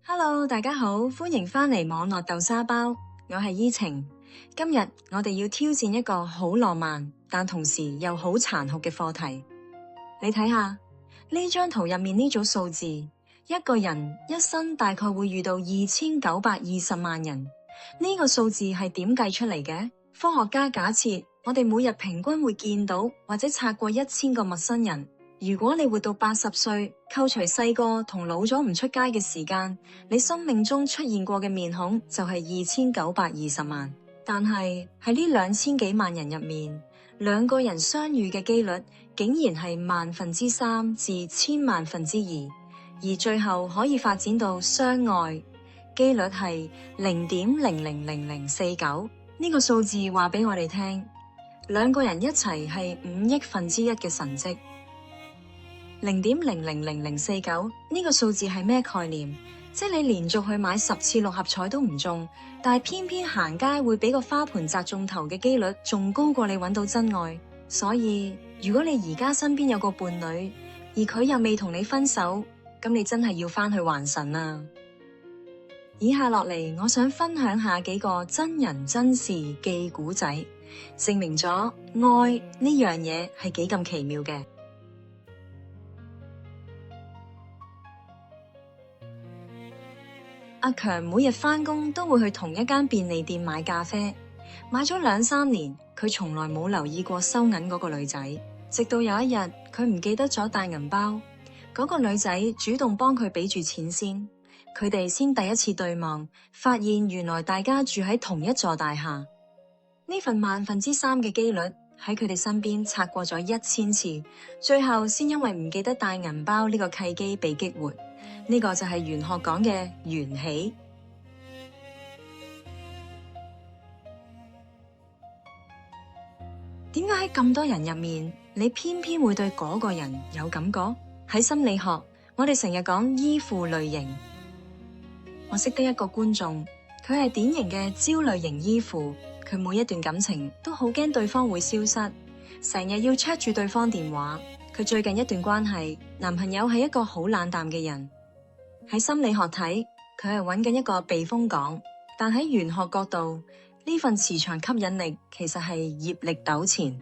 Hello，大家好，歡迎返嚟網絡豆沙包，我係依晴。今日我哋要挑戰一個好浪漫，但同時又好殘酷嘅課題。你睇下呢張圖入面呢組數字，一個人一生大概會遇到2920萬人。呢個數字係點計出嚟嘅？科學家假設我哋每日平均會見到或者擦過1000個陌生人。如果你活到80歲，扣除細個同老咗唔出街嘅時間，你生命中出現過嘅面孔就係2920萬。但係喺呢2000幾萬人入面，兩個人相遇嘅機率竟然係3,000,000至10,000,000,2，而最後可以發展到相愛，機率係0.000049。呢個數字話俾我哋聽，兩個人一齊係5億分之一嘅神蹟。0.000049呢個數字係咩概念？即係你連續去買10次六合彩都唔中，但係偏偏行街會俾個花盆砸中頭嘅機率仲高過你揾到真愛。所以如果你而家身邊有個伴侶，而佢又未同你分手，咁你真係要返去還神啦。以下落嚟，我想分享下幾個真人真事嘅故仔，證明咗愛呢樣嘢係幾咁奇妙嘅。阿強每日返工都會去同一間便利店買咖啡，買咗2-3年，佢從來冇留意過收銀嗰個女仔。直到有一日，佢唔記得咗帶銀包，嗰個女仔主動幫佢俾住錢先，佢哋先第一次對望，發現原來大家住喺同一座大廈。呢份3%嘅機率喺佢哋身邊擦過咗1000次，最後先因為唔記得帶銀包呢個契機被激活。呢個就係玄學講嘅緣起。點解喺咁多人入面，你偏偏會對嗰個人有感覺？喺心理學，我哋成日講依附類型。我識得一個觀眾，佢係典型嘅焦慮型依附，佢每一段感情都好驚對方會消失，成日要 check 住對方電話。佢最近一段關係，男朋友係一個好冷淡嘅人。喺心理學睇，佢係揾緊一個避風港，但喺玄學角度，呢份磁場吸引力其實係業力糾纏。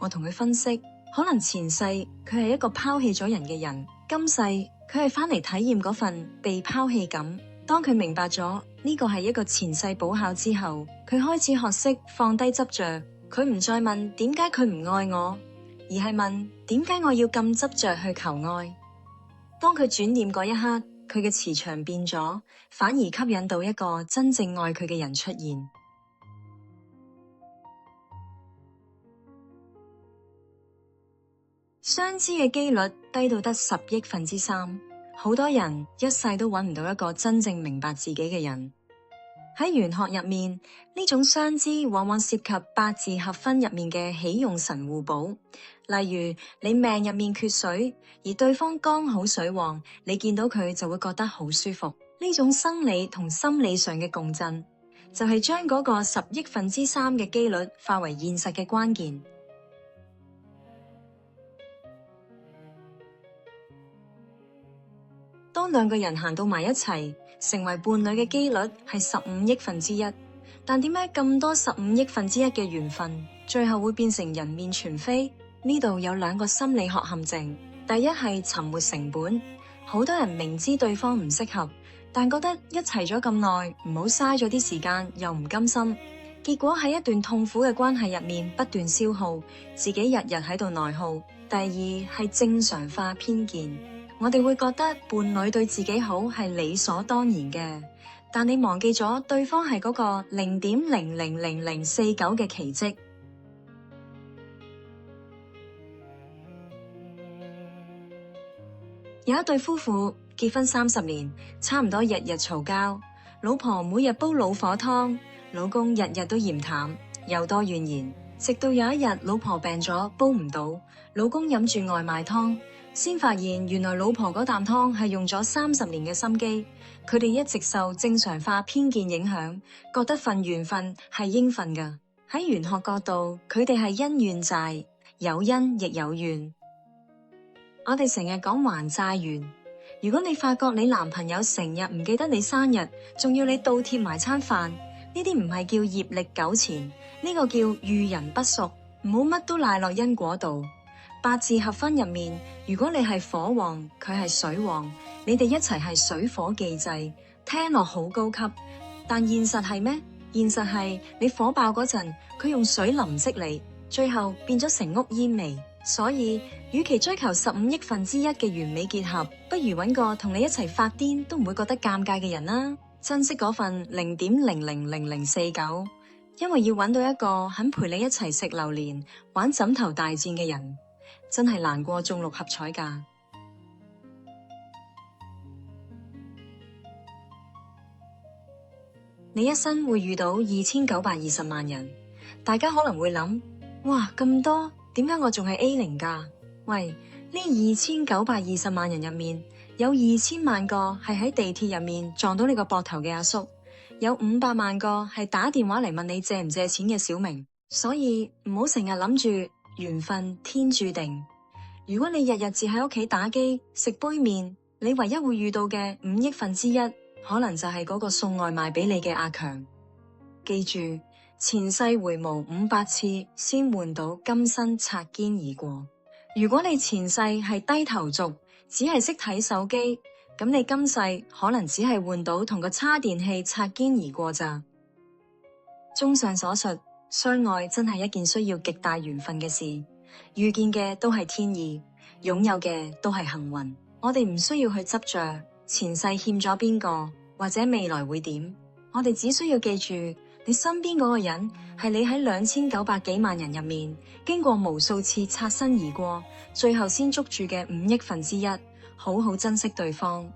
我同佢分析，可能前世佢係一個拋棄咗人嘅人，今世佢係返嚟體驗嗰份被拋棄感。當佢明白咗呢個係一個前世補考之後，佢開始學識放低執着，佢唔再問點解佢唔愛我，而係問點解我要咁執着去求愛。當佢轉念嗰一刻，佢嘅磁場變咗，反而吸引到一個真正愛佢嘅人出現。相知嘅機率低到得10億分之3，好多人一世都揾唔到一個真正明白自己嘅人。喺玄學入面，呢種相知往往涉及八字合分入面嘅喜用神互補。例如你命入面缺水，而對方剛好水旺，你見到佢就會覺得好舒服。呢種生理同心理上嘅共振，就係將嗰個10億分之3嘅機率化為現實嘅關鍵。當兩個人行到埋一齊，成為伴侶嘅機率係15億分之1，但點解咁多15億分之1嘅緣分，最後會變成人面全非？呢度有2個心理學陷阱。第一係沉沒成本，好多人明知對方唔適合，但覺得一齊咗咁耐，唔好嘥咗啲時間，又唔甘心，結果喺一段痛苦嘅關係入面不斷消耗，自己日日喺度內耗。第二係正常化偏見，我哋會覺得伴侶對自己好係理所當然嘅，但你忘記咗對方係嗰個0.000049嘅奇蹟。有一對夫婦結婚30年，差唔多日日嘈交，老婆每日煲老火湯，老公日日都嫌淡，又多怨言。直到有一日，老婆病咗，煲唔到，老公飲住外賣湯，先發現原來老婆嗰啖湯係用咗30年嘅心機。佢哋一直受正常化偏見影響，覺得份緣分係應份㗎。喺玄學角度，佢哋係恩怨債，有恩亦有怨。我哋成日講還債緣，如果你發覺你男朋友成日唔記得你生日，仲要你倒貼埋餐飯，呢啲唔係叫業力糾纏，呢個叫遇人不淑。唔好乜都賴落因果度。八字合婚入面，如果你係火旺，佢係水旺，你哋一齊係水火既濟，聽落好高級。但現實係咩？現實係你火爆嗰陣，佢用水淋熄你，最後變咗成屋煙味。所以，與其追求15億分之一嘅完美結合，不如揾個同你一齊發癲都唔會覺得尷尬嘅人啦。珍惜嗰份0.000049，因為要揾到一個肯陪你一齊食榴蓮、玩枕頭大戰嘅人，真係難過中6合彩㗎。你一生會遇到2920萬人，大家可能會諗：哇，咁多，點解我仲係 A0㗎？喂，呢2920萬人入面，有2000萬個係喺地鐵入面撞到你個膊頭嘅阿叔，有500萬個係打電話嚟問你借唔借錢嘅小明。所以唔好成日諗住緣分天注定。如果你日日只喺屋企打機食杯麵，你唯一會遇到嘅5億分之一，可能就係嗰個送外賣俾你嘅阿強。記住，前世回眸500次，先換到今生擦肩而過。如果你前世係低頭族，只係識睇手機，咁你今世可能只係換到同個叉電器擦肩而過咋。綜上所述，相愛真係一件需要極大緣分嘅事，遇見嘅都係天意，擁有嘅都係幸運。我哋唔需要去執着前世欠咗邊個，或者未來會點。我哋只需要記住，你身邊嗰個人係你喺2900幾萬人入面，經過無數次擦身而過，最後先捉住嘅5億分之一，好好珍惜對方。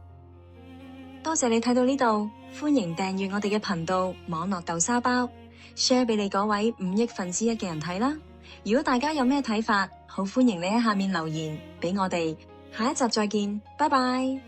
多謝你睇到呢度，歡迎訂閱我哋嘅頻道網絡豆沙包，share 俾你嗰位5億分之一嘅人睇啦。如果大家有咩睇法，好歡迎你喺下面留言俾我哋。下一集再見，拜拜。